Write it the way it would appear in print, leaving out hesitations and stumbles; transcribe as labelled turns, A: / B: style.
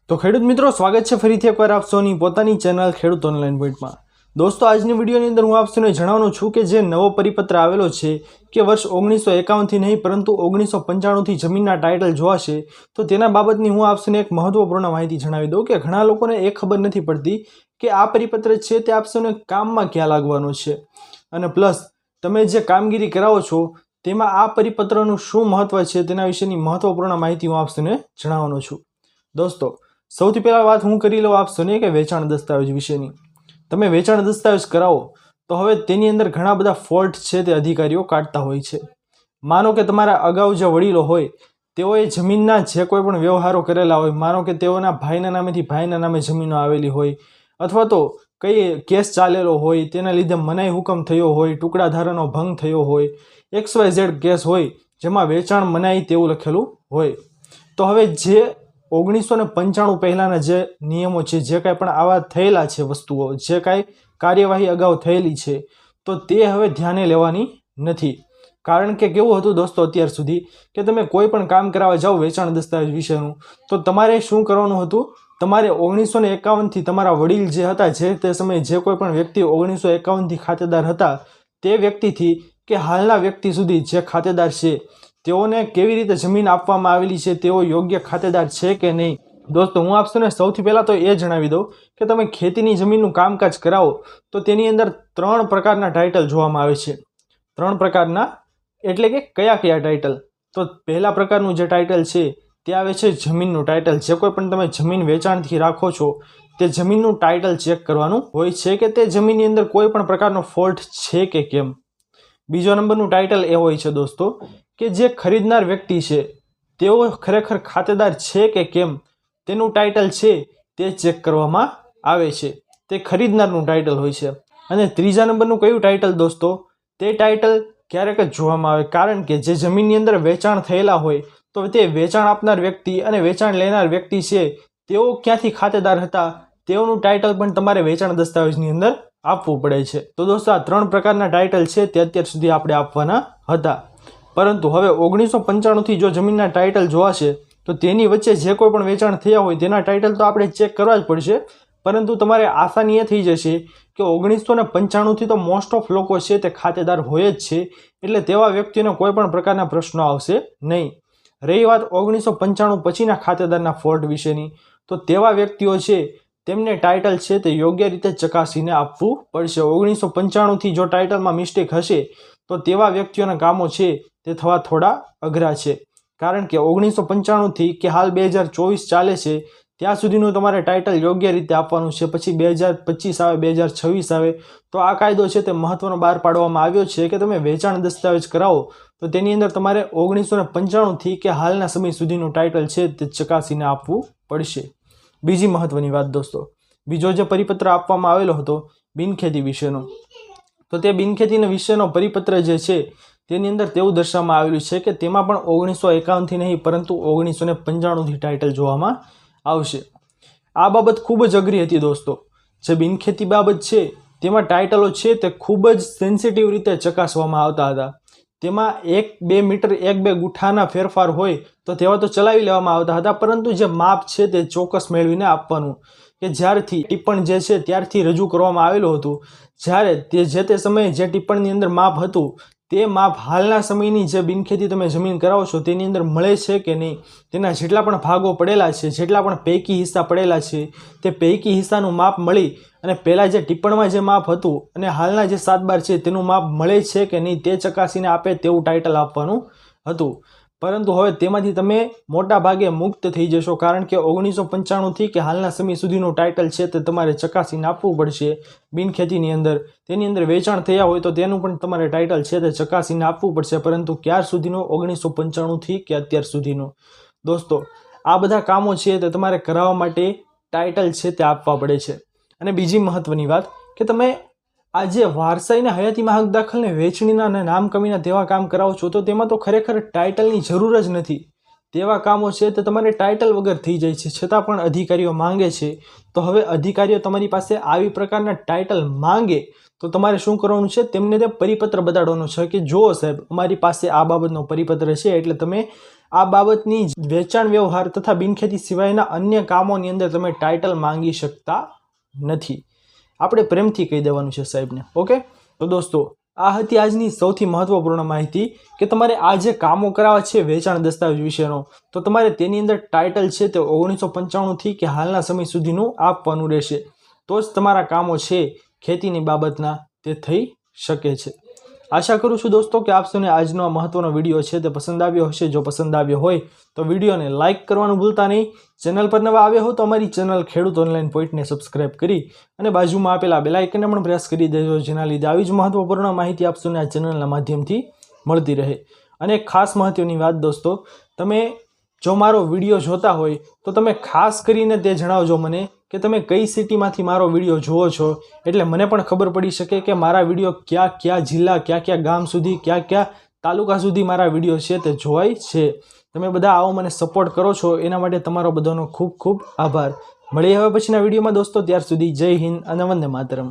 A: તો ખેડૂત મિત્રો, સ્વાગત છે ફરીથી એકવાર આપ સૌની પોતાની ચેનલ ખેડૂત ઓનલાઈન પોઈન્ટમાં। દોસ્તો, આજની વિડીયોની અંદર હું આપ સૌને જણાવવાનો છું કે જે નવો પરિપત્ર આવેલો છે કે વર્ષ 1951થી નહીં પરંતુ 1995થી જમીનના ટાઇટલ જોવાશે, તો તેના બાબતની હું આપ સૌને એક મહત્વપૂર્ણ માહિતી જણાવી દઉં કે ઘણા લોકોને એ ખબર નથી પડતી કે આ પરિપત્ર છે તે આપ સૌને કામમાં ક્યાં લાગવાનો છે, અને પ્લસ તમે જે કામગીરી કરાવો છો તેમાં આ પરિપત્રનું શું મહત્વ છે તેના વિશેની મહત્વપૂર્ણ માહિતી હું આપ સૌને જણાવવાનો છું। દોસ્તો, સૌથી પહેલાં વાત હું કરી લઉં આપ સૌને કે વેચાણ દસ્તાવેજ વિશેની। તમે વેચાણ દસ્તાવેજ કરાવો તો હવે તેની અંદર ઘણા બધા ફોલ્ટ છે તે અધિકારીઓ કાઢતા હોય છે। માનો કે તમારા અગાઉ જે વડીલો હોય તેઓએ જમીનના જે કોઈ પણ વ્યવહારો કરેલા હોય, માનો કે તેઓના ભાઈના નામેથી ભાઈના નામે જમીનો આવેલી હોય, અથવા તો કઈ કેસ ચાલેલો હોય તેના લીધે મનાઈ હુકમ થયો હોય, ટુકડા ધારાનો ભંગ થયો હોય, XYZ કેસ હોય જેમાં વેચાણ મનાઈ તેવું લખેલું હોય, તો હવે જે 1995 પહેલાંના જે નિયમો છે, જે કાંઈ પણ આવા થયેલા છે વસ્તુઓ, જે કાંઈ કાર્યવાહી અગાઉ થયેલી છે, તો તે હવે ધ્યાને લેવાની નથી। કારણ કે કેવું હતું દોસ્તો, અત્યાર સુધી કે તમે કોઈ પણ કામ કરાવવા જાઓ વેચાણ દસ્તાવેજ વિશેનું, તો તમારે શું કરવાનું હતું, તમારે 1951થી તમારા વડીલ જે હતા, જે તે સમયે જે કોઈ પણ વ્યક્તિ 1951થી ખાતેદાર હતા, તે વ્યક્તિથી કે હાલના વ્યક્તિ સુધી જે ખાતેદાર છે તેઓને કેવી રીતે જમીન આપવામાં આવેલી છે, તેઓ યોગ્ય ખાતેદાર છે કે નહીં। દોસ્તો, હું આપ સૌને સૌથી પહેલાં તો એ જણાવી દઉં કે તમે ખેતીની જમીનનું કામકાજ કરાવો તો તેની અંદર 3 પ્રકારના ટાઇટલ જોવામાં આવે છે। 3 પ્રકારના એટલે કે કયા કયા ટાઇટલ? તો પહેલા પ્રકારનું જે ટાઇટલ છે તે આવે છે જમીનનું ટાઇટલ। જે કોઈ પણ તમે જમીન વેચાણથી રાખો છો તે જમીનનું ટાઇટલ ચેક કરવાનું હોય છે કે તે જમીનની અંદર કોઈ પણ પ્રકારનો ફોલ્ટ છે કે કેમ। બીજો નંબરનું ટાઇટલ એ હોય છે દોસ્તો કે જે ખરીદનાર વ્યક્તિ છે તેઓ ખરેખર ખાતેદાર છે કે કેમ, તેનું ટાઇટલ છે તે ચેક કરવામાં આવે છે, તે ખરીદનારનું ટાઇટલ હોય છે। અને ત્રીજા નંબરનું કયું ટાઇટલ દોસ્તો? તે ટાઇટલ ક્યારેક જ જોવામાં આવે, કારણ કે જે જમીનની અંદર વેચાણ થયેલા હોય તો તે વેચાણ આપનાર વ્યક્તિ અને વેચાણ લેનાર વ્યક્તિ છે તેઓ ક્યાંથી ખાતેદાર હતા તેઓનું ટાઇટલ પણ તમારે વેચાણ દસ્તાવેજની અંદર આપવું પડે છે। તો દોસ્તો, આ 3 પ્રકારના ટાઇટલ છે તે અત્યાર સુધી આપણે આપવાના હતા, પરંતુ હવે 1995થી જો જમીનના ટાઇટલ જોવાશે તો તેની વચ્ચે જે કોઈ પણ વેચાણ થયા હોય તેના ટાઇટલ તો આપણે ચેક કરવા જ પડશે, પરંતુ તમારે આસાની એ થઈ જશે કે 1995થી તો મોસ્ટ ઓફ લોકો છે તે ખાતેદાર હોય જ છે, એટલે તેવા વ્યક્તિઓને કોઈ પણ પ્રકારના પ્રશ્નો આવશે નહીં। રહી વાત 1995 પછીના ખાતેદારના ફોલ્ટ વિશેની, તો તેવા વ્યક્તિઓ છે તેમને ટાઇટલ છે તે યોગ્ય રીતે ચકાસીને આપવું પડશે। 1995થી જો ટાઇટલમાં મિસ્ટેક હશે તો તેવા વ્યક્તિઓના કામો છે તે થવા થોડા અઘરા છે, કારણ કે 1995થી કે હાલ 2024 ચાલે છે ત્યાં સુધીનું તમારે ટાઇટલ યોગ્ય રીતે આપવાનું છે। પછી 2025 આવે, 2026 આવે તો આ કાયદો છે તે મહત્વનો બહાર પાડવામાં આવ્યો છે કે તમે વેચાણ દસ્તાવેજ કરાવો તો તેની અંદર તમારે 1995થી કે હાલના સમય સુધીનું ટાઇટલ છે તે ચકાસીને આપવું પડશે। બીજી મહત્વની વાત દોસ્તો, બીજો જે પરિપત્ર આપવામાં આવેલો હતો બિનખેતી વિશેનો, તો તે બિનખેતીના વિશેનો પરિપત્ર જે છે તેની અંદર તેવું દર્શાવવામાં આવેલું છે કે તેમાં પણ 1951થી નહીં પરંતુ 1995થી ટાઇટલ જોવામાં આવશે। આ બાબત ખૂબ જ અઘરી હતી દોસ્તો। જે બિનખેતી બાબત છે તેમાં ટાઇટલો છે તે ખૂબ જ સેન્સિટિવ રીતે ચકાસવામાં આવતા હતા। તેમાં 1-2 મીટર 1-2 ગુઠાના ફેરફાર હોય તો તેવા તો ચલાવી લેવામાં આવતા હતા, પરંતુ જે માપ છે તે ચોક્કસ મેળવીને આપવાનું, કે જ્યારથી ટિપ્પણ જે છે ત્યારથી રજૂ કરવામાં આવેલું હતું, જ્યારે તે સમયે જે ટિપ્પણની અંદર માપ હતું તે માપ હાલના સમયની જે બિનખેતી તમે જમીન કરાવો છો તેની અંદર મળે છે કે નહીં, તેના જેટલા પણ ભાગો પડેલા છે, જેટલા પણ પૈકી હિસ્સા પડેલા છે, તે પૈકી હિસ્સાનું માપ મળી અને પહેલાં જે ટિપ્પણમાં જે માપ હતું અને હાલના જે 7/12 છે તેનું માપ મળે છે કે નહીં તે ચકાસીને આપે તેવું ટાઇટલ આપવાનું હતું। પરંતુ હવે તેમાંથી તમે મોટા ભાગે મુક્ત થઈ જશો, કારણ કે 1995થી કે હાલના સમય સુધીનું ટાઇટલ છે તે તમારે ચકાસીને આપવું પડશે બિનખેતીની અંદર। તેની અંદર વેચાણ થયા હોય તો તેનું પણ તમારે ટાઇટલ છે તે ચકાસીને આપવું પડશે, પરંતુ ક્યાર સુધીનું? 1995થી કે અત્યાર સુધીનું। દોસ્તો, આ બધા કામો છે તે તમારે કરાવવા માટે ટાઇટલ છે તે આપવા પડે છે। અને બીજી મહત્વની વાત કે તમે આ જે વારસાઈના હયાતીમાં હક દાખલને વેચણીના અને નામ કમીના તેવા કામ કરાવો છો તો તેમાં તો ખરેખર ટાઇટલની જરૂર જ નથી। તેવા કામો છે તે તમારે ટાઇટલ વગર થઈ જાય છે, છતાં પણ અધિકારીઓ માંગે છે। તો હવે અધિકારીઓ તમારી પાસે આવી પ્રકારના ટાઇટલ માંગે તો તમારે શું કરવાનું છે? તેમને તે પરિપત્ર બતાડવાનો છે કે જુઓ સાહેબ, અમારી પાસે આ બાબતનો પરિપત્ર છે, એટલે તમે આ બાબતની વેચાણ વ્યવહાર તથા બિનખેતી સિવાયના અન્ય કામોની અંદર તમે ટાઇટલ માંગી શકતા નથી. આપણે પ્રેમથી કહી દેવાનું છે સાહેબને. ઓકે, તો દોસ્તો આ હતી આજની સૌથી મહત્વપૂર્ણ માહિતી કે તમારે આ જે કામો કરાવવા છે વેચાણ દસ્તાવેજ વિશેનો, તો તમારે તેની અંદર ટાઇટલ છે તે 1995થી કે હાલના સમય સુધીનું આપવાનું રહેશે. તો જ તમારા કામો છે ખેતીની બાબતના તે થઈ શકે છે. આશા કરું છું દોસ્તો કે આપ સૌને આજનો આ મહત્વનો વિડીયો છે તે પસંદ આવ્યો હશે. જો પસંદ આવ્યો હોય તો વિડીયોને લાઇક કરવાનું ભૂલતા નહીં. ચેનલ પર નવા આવ્યા હો તો અમારી ચેનલ ખેડૂત ઓનલાઈન પોઈન્ટને સબસ્ક્રાઇબ કરી અને બાજુમાં આપેલા બેલ આઇકનને પણ પ્રેસ કરી દેજો, જેના લીધે આવી જ મહત્વપૂર્ણ માહિતી આપ સૌને આ ચેનલના માધ્યમથી મળતી રહે. અને એક ખાસ મહત્વની વાત દોસ્તો, તમે જો મારો વિડીયો જોતા હોય તો તમે ખાસ કરીને તે જણાવજો મને કે તમે કઈ સિટીમાંથી મારો વિડીયો જુઓ છો, એટલે મને પણ ખબર પડી શકે કે મારા વિડીયો કયા કયા જિલ્લા, કયા કયા ગામ સુધી, કયા કયા તાલુકા સુધી મારા વિડીયો છે તે જોવાય છે. તમે બધા આવો મને સપોર્ટ કરો છો એના માટે તમારો બધાનો ખૂબ ખૂબ આભાર. મળીએ હવે પછીના વિડીયોમાં દોસ્તો. ત્યાર સુધી જય હિન્દ અને વંદે માતરમ.